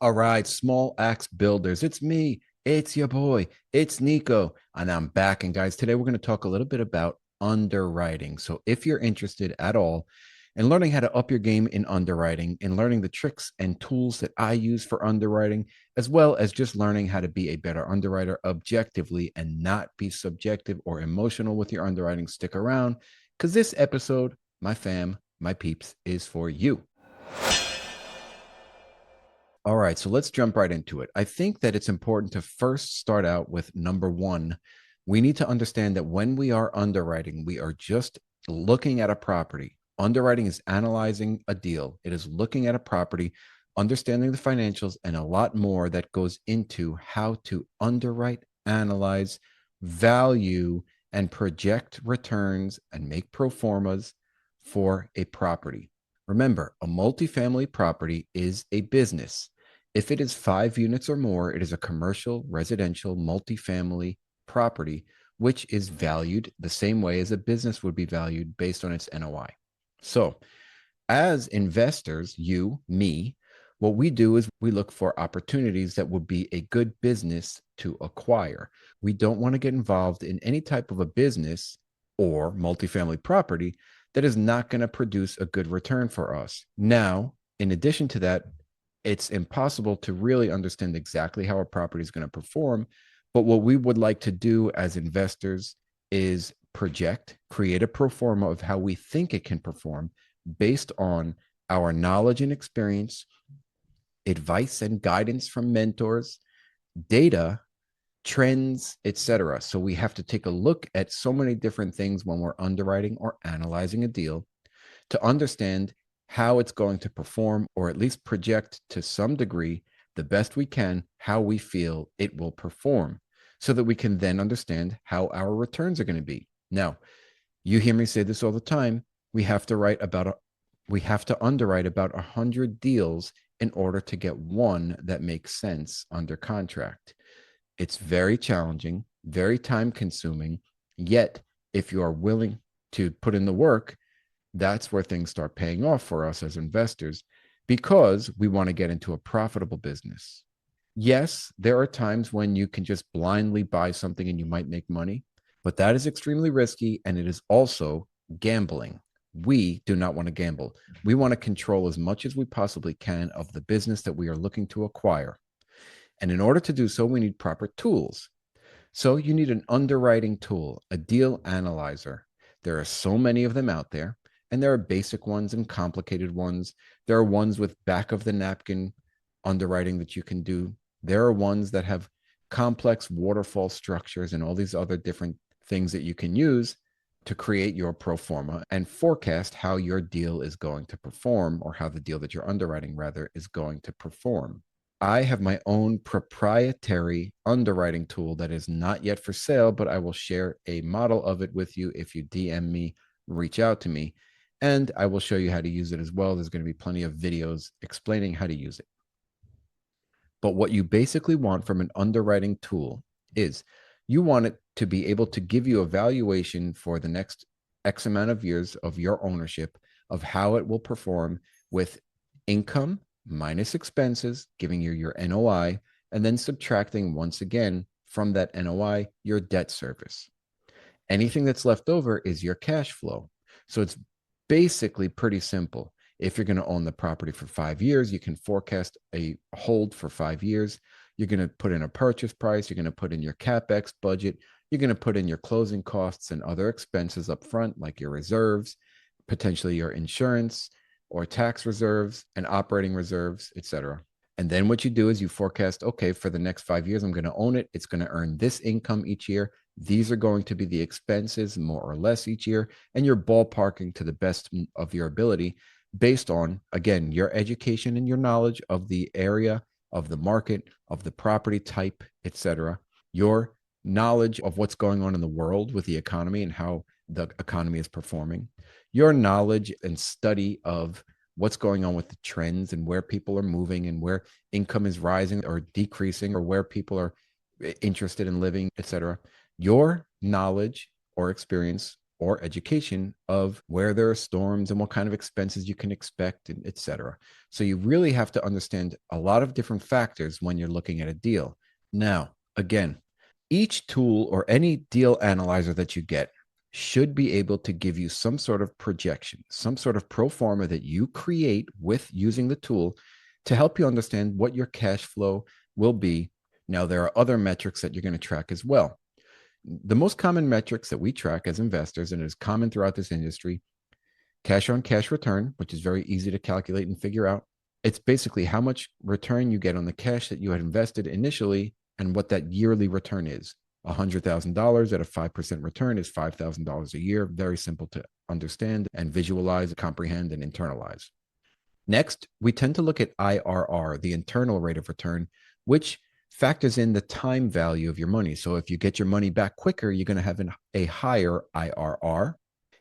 All right, small axe builders. It's me. It's your boy. It's Nico. And I'm back. And guys, today we're going to talk a little bit about underwriting. So if you're interested at all in learning how to up your game in underwriting and learning the tricks and tools that I use for underwriting, as well as just learning how to be a better underwriter objectively and not be subjective or emotional with your underwriting, stick around because this episode, my fam, my peeps, is for you. All right, so let's jump right into it. I think that it's important to first start out with number one. We need to understand that when we are underwriting, we are just looking at a property. Underwriting is analyzing a deal, it is looking at a property, understanding the financials, and a lot more that goes into how to underwrite, analyze, value, and project returns and make pro formas for a property. Remember, a multifamily property is a business. If it is 5 units or more, it is a commercial, residential, multifamily property, which is valued the same way as a business would be valued based on its NOI. So, as investors, you, me, what we do is we look for opportunities that would be a good business to acquire. We don't want to get involved in any type of a business or multifamily property that is not going to produce a good return for us. Now, in addition to that, it's impossible to really understand exactly how a property is going to perform. But what we would like to do as investors is project, create a pro forma of how we think it can perform based on our knowledge and experience, advice and guidance from mentors, data, trends, etc. So we have to take a look at so many different things when we're underwriting or analyzing a deal to understand how it's going to perform, or at least project to some degree the best we can how we feel it will perform, so that we can then understand how our returns are going to be. Now, you hear me say this all the time. We have to underwrite about 100 deals in order to get one that makes sense under contract. It's very challenging, very time consuming. Yet, if you are willing to put in the work, that's where things start paying off for us as investors, because we want to get into a profitable business. Yes, there are times when you can just blindly buy something and you might make money, but that is extremely risky and it is also gambling. We do not want to gamble. We want to control as much as we possibly can of the business that we are looking to acquire. And in order to do so, we need proper tools. So you need an underwriting tool, a deal analyzer. There are so many of them out there, and there are basic ones and complicated ones. There are ones with back of the napkin underwriting that you can do. There are ones that have complex waterfall structures and all these other different things that you can use to create your pro forma and forecast how your deal is going to perform, or how the deal that you're underwriting, rather, is going to perform. I have my own proprietary underwriting tool that is not yet for sale, but I will share a model of it with you if you DM me, reach out to me, and I will show you how to use it as well. There's going to be plenty of videos explaining how to use it. But what you basically want from an underwriting tool is you want it to be able to give you a valuation for the next X amount of years of your ownership, of how it will perform with income minus expenses, giving you your NOI, and then subtracting once again from that NOI your debt service. Anything that's left over is your cash flow. So it's basically pretty simple. If you're going to own the property for 5 years, you can forecast a hold for 5 years. You're going to put in a purchase price. You're going to put in your CapEx budget. You're going to put in your closing costs and other expenses up front, like your reserves, potentially your insurance or tax reserves and operating reserves, etc. And then what you do is you forecast, okay, for the next 5 years, I'm going to own it. It's going to earn this income each year. These are going to be the expenses, more or less, each year. And you're ballparking to the best of your ability based on, again, your education and your knowledge of the area, of the market, of the property type, etc. Your knowledge of what's going on in the world with the economy and how the economy is performing. Your knowledge and study of what's going on with the trends and where people are moving and where income is rising or decreasing, or where people are interested in living, etc. Your knowledge or experience or education of where there are storms and what kind of expenses you can expect, and et cetera. So you really have to understand a lot of different factors when you're looking at a deal. Now, again, each tool or any deal analyzer that you get should be able to give you some sort of projection, some sort of pro forma that you create with using the tool to help you understand what your cash flow will be. Now, there are other metrics that you're going to track as well. The most common metrics that we track as investors, and is common throughout this industry, cash on cash return, which is very easy to calculate and figure out. It's basically how much return you get on the cash that you had invested initially and what that yearly return is. $100,000 at a 5% return is $5,000 a year. Very simple to understand and visualize, comprehend, and internalize. Next, we tend to look at IRR, the internal rate of return, which factors in the time value of your money. So if you get your money back quicker, you're going to have a higher IRR.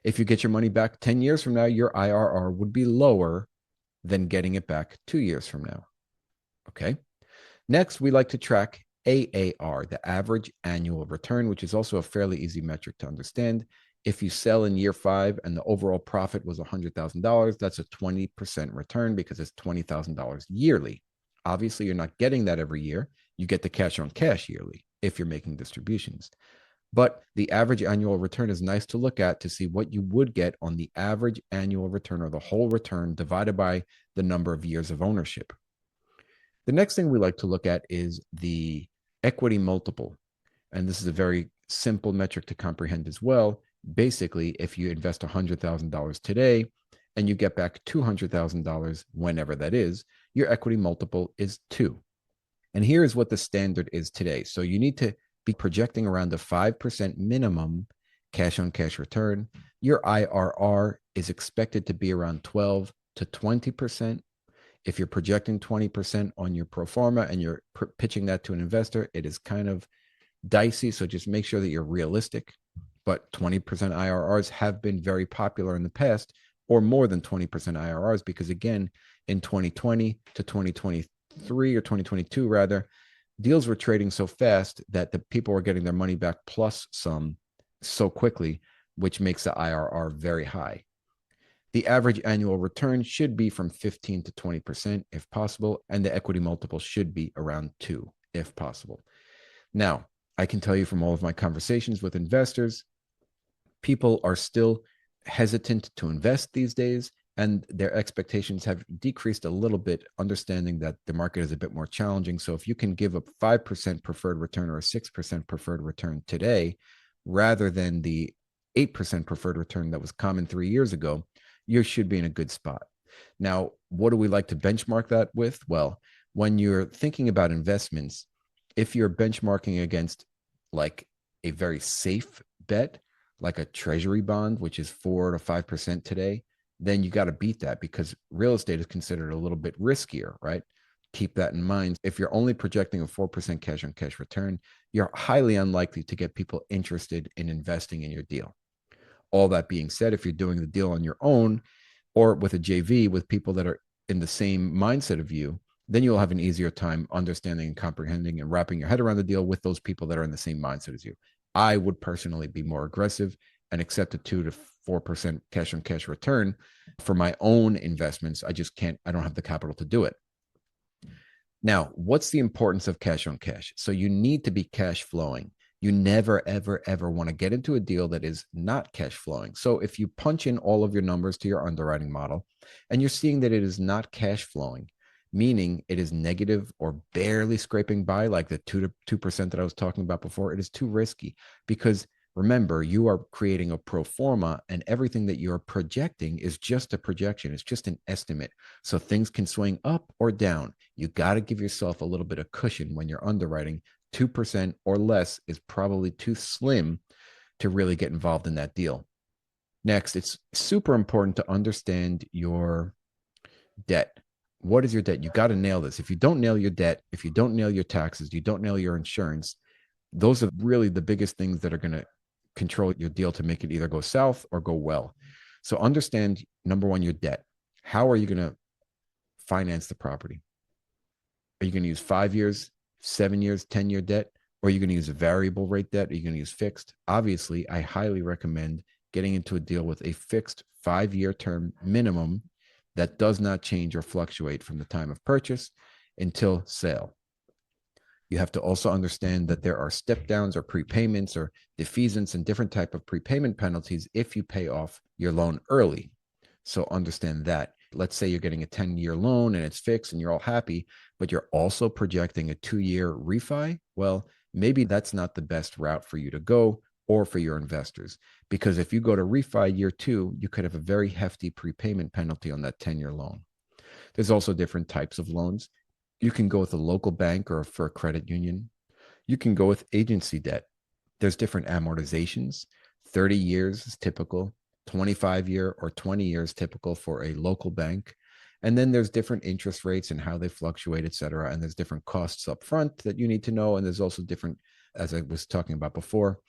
If you get your money back 10 years from now, your IRR would be lower than getting it back 2 years from now. Okay. Next, we like to track AAR, the average annual return, which is also a fairly easy metric to understand. If you sell in year 5 and the overall profit was $100,000, that's a 20% return because it's $20,000 yearly. Obviously, you're not getting that every year. You get the cash on cash yearly if you're making distributions. But the average annual return is nice to look at to see what you would get on the average annual return, or the whole return divided by the number of years of ownership. The next thing we like to look at is the equity multiple. And this is a very simple metric to comprehend as well. Basically, if you invest $100,000 today and you get back $200,000 whenever that is, your equity multiple is 2. And here is what the standard is today. So you need to be projecting around a 5% minimum cash on cash return. Your IRR is expected to be around 12 to 20%. If you're projecting 20% on your pro forma and you're pitching that to an investor, it is kind of dicey. So just make sure that you're realistic. But 20% IRRs have been very popular in the past, or more than 20% IRRs, because again, in 2020 to 2023 or 2022 rather, deals were trading so fast that the people were getting their money back plus some so quickly, which makes the IRR very high. The average annual return should be from 15 to 20% if possible, and the equity multiple should be around 2 if possible. Now, I can tell you from all of my conversations with investors, people are still hesitant to invest these days, and their expectations have decreased a little bit, understanding that the market is a bit more challenging. So if you can give a 5% preferred return or a 6% preferred return today, rather than the 8% preferred return that was common 3 years ago, you should be in a good spot. Now, what do we like to benchmark that with? Well, when you're thinking about investments, if you're benchmarking against like a very safe bet, like a treasury bond, which is 4 to 5% today, then you got to beat that, because real estate is considered a little bit riskier, right? Keep that in mind. If you're only projecting a 4% cash on cash return, you're highly unlikely to get people interested in investing in your deal. All that being said, if you're doing the deal on your own or with a JV with people that are in the same mindset of you, then you'll have an easier time understanding and comprehending and wrapping your head around the deal with those people that are in the same mindset as you. I would personally be more aggressive and accept a 2 to 4% cash on cash return for my own investments. I just can't, I don't have the capital to do it. Now, what's the importance of cash on cash? So you need to be cash flowing. You never, ever, ever want to get into a deal that is not cash flowing. So if you punch in all of your numbers to your underwriting model and you're seeing that it is not cash flowing, meaning it is negative or barely scraping by, like the 2% that I was talking about before, it is too risky, because remember, you are creating a pro forma, and everything that you're projecting is just a projection. It's just an estimate. So things can swing up or down. You got to give yourself a little bit of cushion when you're underwriting. 2% or less is probably too slim to really get involved in that deal. Next, it's super important to understand your debt. What is your debt? You got to nail this. If you don't nail your debt, if you don't nail your taxes, you don't nail your insurance, those are really the biggest things that are going to control your deal to make it either go south or go well. So understand, number one, your debt. How are you going to finance the property? Are you going to use 5 years, 7 years, 10-year debt? Or are you going to use a variable rate debt? Are you going to use fixed? Obviously, I highly recommend getting into a deal with a fixed 5-year term minimum that does not change or fluctuate from the time of purchase until sale. You have to also understand that there are step downs or prepayments or defeasance and different type of prepayment penalties if you pay off your loan early. So understand that. Let's say you're getting a 10-year loan and it's fixed and you're all happy, but you're also projecting a 2-year refi. Well, maybe that's not the best route for you to go or for your investors. Because if you go to refi year 2, you could have a very hefty prepayment penalty on that 10-year loan. There's also different types of loans. You can go with a local bank or for a credit union. You can go with agency debt. There's different amortizations. 30 years is typical, 25-year or 20 years typical for a local bank. And then there's different interest rates and how they fluctuate, et cetera. And there's different costs up front that you need to know. And there's also different, as I was talking about before,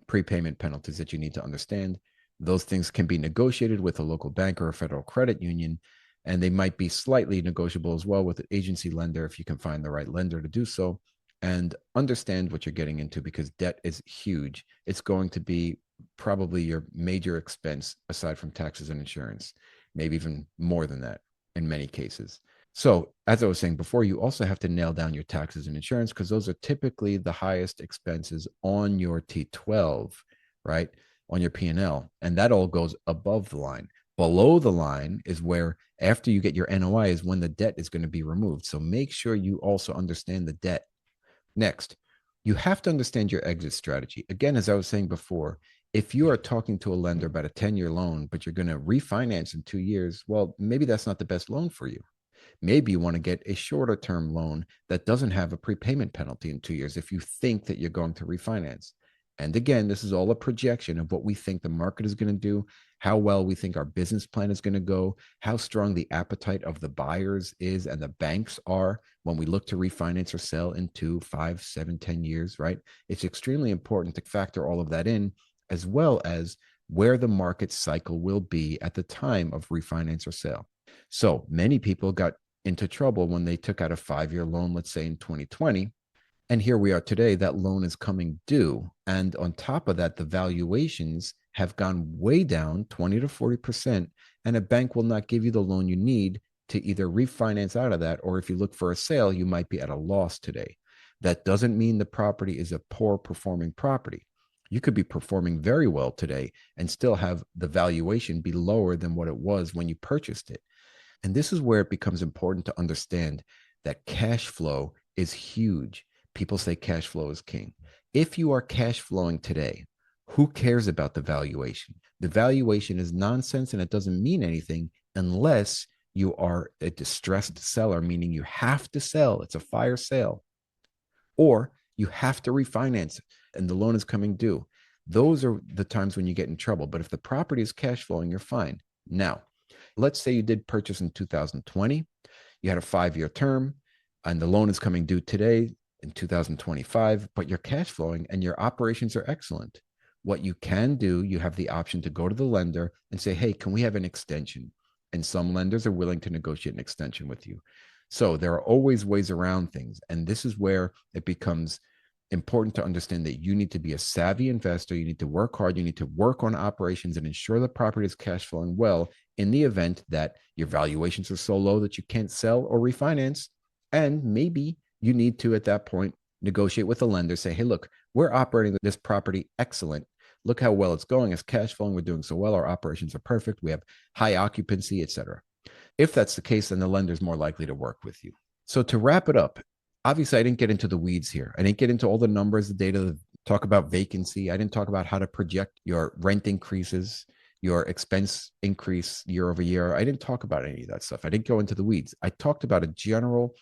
prepayment penalties that you need to understand. Those things can be negotiated with a local bank or a federal credit union, and they might be slightly negotiable as well with an agency lender if you can find the right lender to do so. And understand what you're getting into, because debt is huge. It's going to be probably your major expense aside from taxes and insurance, maybe even more than that in many cases. So, as I was saying before, you also have to nail down your taxes and insurance, because those are typically the highest expenses on your T12, right? On your P&L. And that all goes above the line. Below the line is where, after you get your NOI, is when the debt is going to be removed. So make sure you also understand the debt. Next, you have to understand your exit strategy. Again, as I was saying before, if you are talking to a lender about a 10-year loan, but you're going to refinance in 2 years, well, maybe that's not the best loan for you. Maybe you want to get a shorter term loan that doesn't have a prepayment penalty in 2 years if you think that you're going to refinance. And again, this is all a projection of what we think the market is going to do, how well we think our business plan is going to go, how strong the appetite of the buyers is and the banks are when we look to refinance or sell in 2, 5, 7, 10 years, right? It's extremely important to factor all of that in, as well as where the market cycle will be at the time of refinance or sale. So many people got into trouble when they took out a 5-year loan, let's say in 2020. And here we are today, that loan is coming due. And on top of that, the valuations have gone way down 20 to 40%. And a bank will not give you the loan you need to either refinance out of that, or if you look for a sale, you might be at a loss today. That doesn't mean the property is a poor performing property. You could be performing very well today and still have the valuation be lower than what it was when you purchased it. And this is where it becomes important to understand that cash flow is huge. People say cash flow is king. If you are cash flowing today, who cares about the valuation? The valuation is nonsense and it doesn't mean anything unless you are a distressed seller, meaning you have to sell. It's a fire sale. Or you have to refinance and the loan is coming due. Those are the times when you get in trouble. But if the property is cash flowing, you're fine. Now, let's say you did purchase in 2020, you had a 5-year term, and the loan is coming due today in 2025, but you're cash flowing and your operations are excellent. What you can do, you have the option to go to the lender and say, hey, can we have an extension? And some lenders are willing to negotiate an extension with you. So there are always ways around things. And this is where it becomes important to understand that you need to be a savvy investor. You need to work hard. You need to work on operations and ensure the property is cash flowing well in the event that your valuations are so low that you can't sell or refinance. And maybe you need to, at that point, negotiate with the lender, say, hey, look, we're operating this property excellent. Look how well it's going. It's cash flowing. We're doing so well. Our operations are perfect. We have high occupancy, et cetera. If that's the case, then the lender is more likely to work with you. So to wrap it up, obviously, I didn't get into the weeds here. I didn't get into all the numbers, the data, talk about vacancy. I didn't talk about how to project your rent increases, your expense increase year over year. I didn't talk about any of that stuff. I didn't go into the weeds. I talked about a general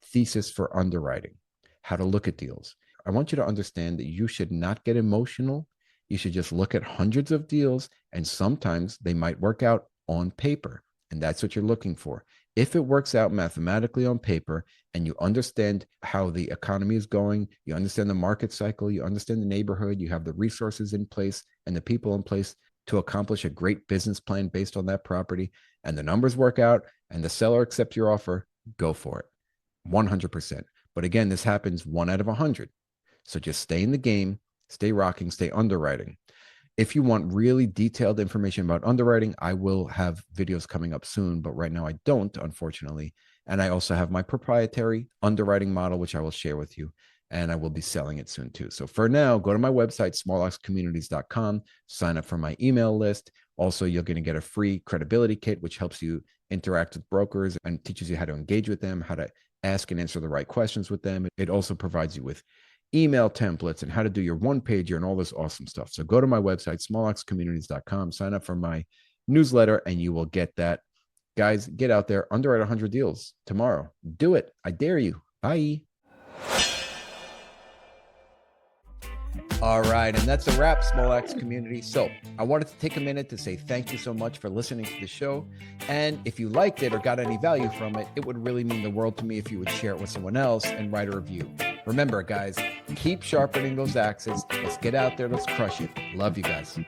thesis for underwriting, how to look at deals. I want you to understand that you should not get emotional. You should just look at hundreds of deals, and sometimes they might work out on paper. And that's what you're looking for. If it works out mathematically on paper and you understand how the economy is going, you understand the market cycle, you understand the neighborhood, you have the resources in place and the people in place to accomplish a great business plan based on that property, and the numbers work out and the seller accepts your offer, go for it. 100%. But again, this happens 1 out of 100. So just stay in the game, stay rocking, stay underwriting. If you want really detailed information about underwriting, I will have videos coming up soon, but right now I don't, unfortunately. And I also have my proprietary underwriting model, which I will share with you. And I will be selling it soon too. So for now, go to my website, smalloxcommunities.com, sign up for my email list. Also, you're going to get a free credibility kit, which helps you interact with brokers and teaches you how to engage with them, how to ask and answer the right questions with them. It also provides you with email templates and how to do your one pager and all this awesome stuff. So go to my website, smalloxcommunities.com, sign up for my newsletter, and you will get that. Guys, get out there, underwrite 100 deals tomorrow. Do it. I dare you. Bye. All right, and that's a wrap, Small Axe community. So I wanted to take a minute to say thank you so much for listening to the show. And if you liked it or got any value from it, it would really mean the world to me if you would share it with someone else and write a review. Remember, guys, keep sharpening those axes. Let's get out there. Let's crush it. Love you guys.